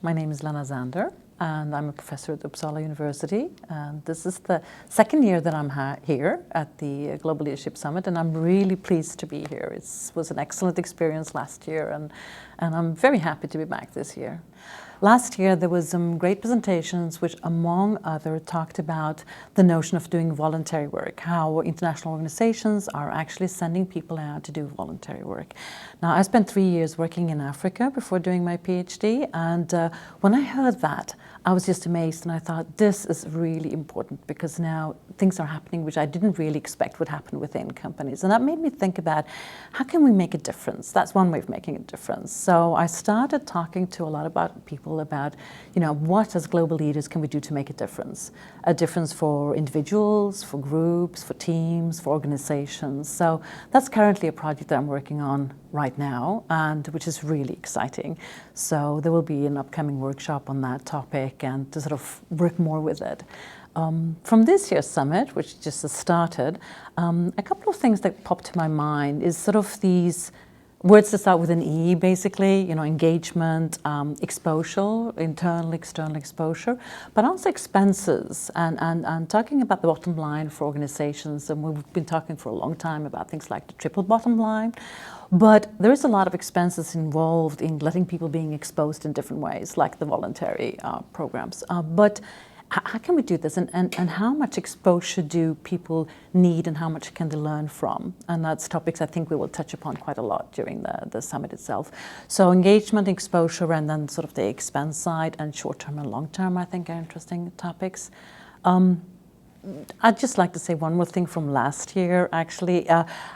My name is Lena Zander, and I'm a professor at Uppsala University. And this is the second year that I'm here at the Global Leadership Summit, and I'm really pleased to be here. It was an excellent experience last year, and I'm very happy to be back this year. Last year there was some great presentations which, among others, talked about the notion of doing voluntary work, how international organizations are actually sending people out to do voluntary work. Now, I spent 3 years working in Africa before doing my PhD, and when I heard that, I was just amazed, and I thought, this is really important, because now things are happening which I didn't really expect would happen within companies. And that made me think about, how can we make a difference? That's one way of making a difference. So I started talking to a lot about people about, what as global leaders can we do to make a difference? A difference for individuals, for groups, for teams, for organizations. So that's currently a project that I'm working on right now, and which is really exciting. So there will be an upcoming workshop on that topic and to sort of work more with it. From this year's summit, which just has started, a couple of things that popped to my mind is sort of these words that start with an E, basically, engagement, exposure, internal, external exposure, but also expenses, and talking about the bottom line for organizations. And we've been talking for a long time about things like the triple bottom line, but there is a lot of expenses involved in letting people being exposed in different ways, like the voluntary programs. But how can we do this, and how much exposure do people need, and how much can they learn from? And that's topics I think we will touch upon quite a lot during the summit itself. So engagement, exposure, and then sort of the expense side, and short-term and long-term, I think, are interesting topics. I'd just like to say one more thing from last year, actually.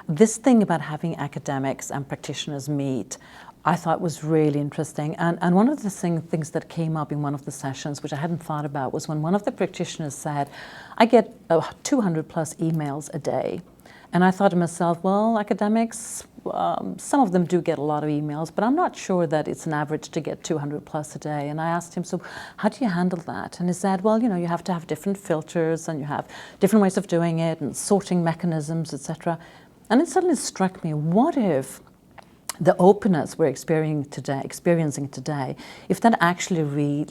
This thing about having academics and practitioners meet, I thought was really interesting. And one of the things that came up in one of the sessions, which I hadn't thought about, was when one of the practitioners said, I get 200 plus emails a day. And I thought to myself, well, academics, some of them do get a lot of emails, but I'm not sure that it's an average to get 200 plus a day. And I asked him, so how do you handle that? And he said, well, you have to have different filters, and you have different ways of doing it, and sorting mechanisms, etc. And it suddenly struck me, what if the openness we're experiencing today, if that actually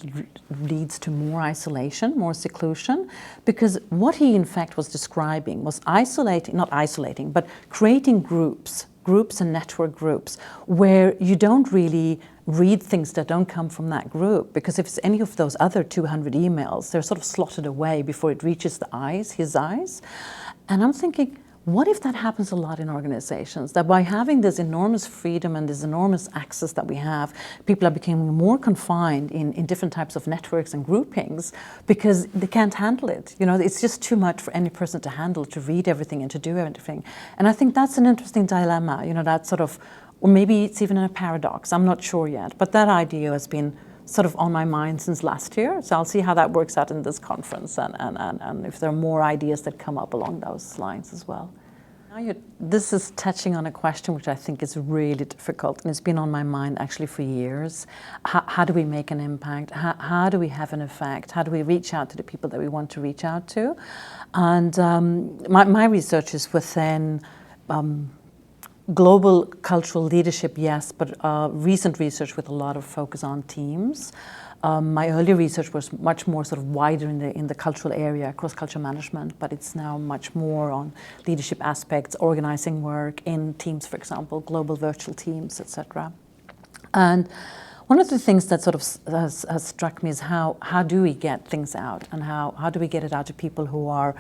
leads to more isolation, more seclusion? Because what he in fact was describing was but creating groups and network groups where you don't really read things that don't come from that group, because if it's any of those other 200 emails, they're sort of slotted away before it reaches his eyes. And I'm thinking, what if that happens a lot in organizations? That by having this enormous freedom and this enormous access that we have, people are becoming more confined in different types of networks and groupings because they can't handle it. It's just too much for any person to handle, to read everything and to do everything. And I think that's an interesting dilemma, that sort of, or maybe it's even a paradox, I'm not sure yet. But that idea has been sort of on my mind since last year. So I'll see how that works out in this conference, and if there are more ideas that come up along those lines as well. Now this is touching on a question which I think is really difficult, and it's been on my mind actually for years. How do we make an impact? How do we have an effect? How do we reach out to the people that we want to reach out to? And my research is within global cultural leadership, yes, but recent research with a lot of focus on teams. My earlier research was much more sort of wider in the cultural area, cross-cultural management, but it's now much more on leadership aspects, organizing work in teams, for example, global virtual teams, etc. And one of the things that sort of has struck me is how do we get things out, and how do we get it out to people who are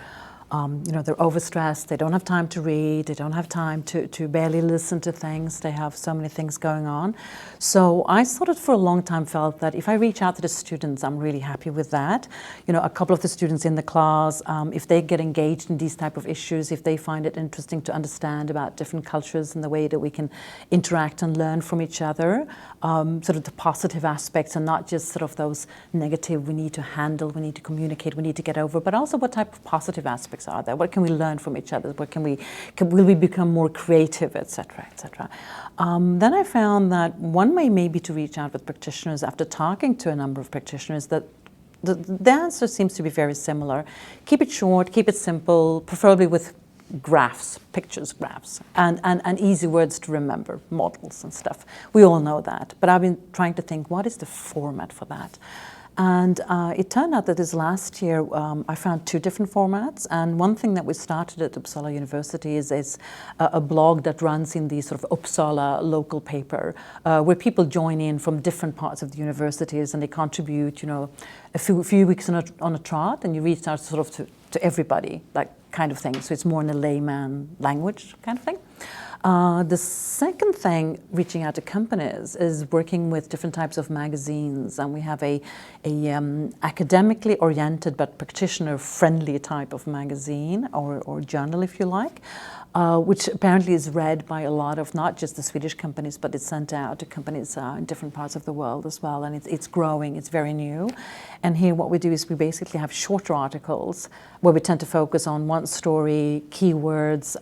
they're overstressed, they don't have time to read, they don't have time to barely listen to things, they have so many things going on. So I sort of for a long time felt that if I reach out to the students, I'm really happy with that. A couple of the students in the class, if they get engaged in these type of issues, if they find it interesting to understand about different cultures and the way that we can interact and learn from each other, sort of the positive aspects and not just sort of those negative, we need to handle, we need to communicate, we need to get over, but also what type of positive aspects are there? What can we learn from each other? Will we become more creative, etc., etc.? Then I found that one way maybe to reach out with practitioners after talking to a number of practitioners that the answer seems to be very similar. Keep it short, keep it simple, preferably with graphs, pictures, graphs, and easy words to remember, models and stuff. We all know that. But I've been trying to think, what is the format for that? And it turned out that this last year I found 2 different formats. And one thing that we started at Uppsala University is a blog that runs in the sort of Uppsala local paper, where people join in from different parts of the universities and they contribute, you know, a few weeks on a trot, and you reach out sort of to everybody, like kind of thing. So it's more in a layman language kind of thing. The second thing, reaching out to companies, is working with different types of magazines, and we have a academically oriented but practitioner-friendly type of magazine or journal, if you like, which apparently is read by a lot of not just the Swedish companies, but it's sent out to companies in different parts of the world as well, and it's growing, it's very new. And here what we do is we basically have shorter articles where we tend to focus on one story, keywords,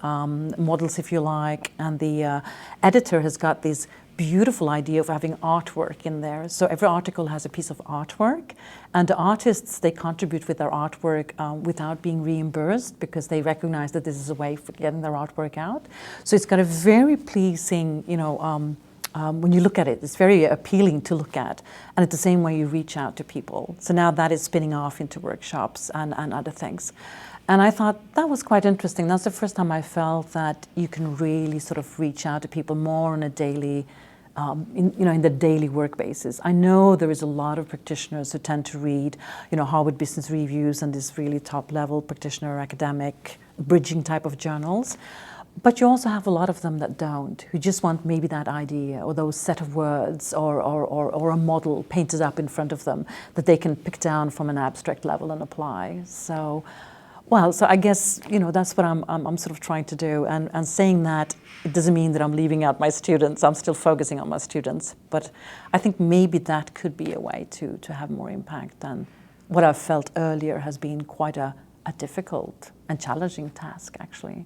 models if you like, and the editor has got this beautiful idea of having artwork in there. So every article has a piece of artwork, and the artists, they contribute with their artwork without being reimbursed, because they recognize that this is a way for getting their artwork out. So it's got a very pleasing, you know, when you look at it, it's very appealing to look at, and it's the same way you reach out to people. So now that is spinning off into workshops and other things. And I thought that was quite interesting. That's the first time I felt that you can really sort of reach out to people more on a daily, in the daily work basis. I know there is a lot of practitioners who tend to read, you know, Harvard Business Reviews and this really top-level practitioner, academic, bridging type of journals. But you also have a lot of them that don't, who just want maybe that idea or those set of words or a model painted up in front of them that they can pick down from an abstract level and apply. So I guess, you know, that's what I'm sort of trying to do. And saying that, it doesn't mean that I'm leaving out my students. I'm still focusing on my students. But I think maybe that could be a way to have more impact than what I've felt earlier has been quite a difficult and challenging task, actually.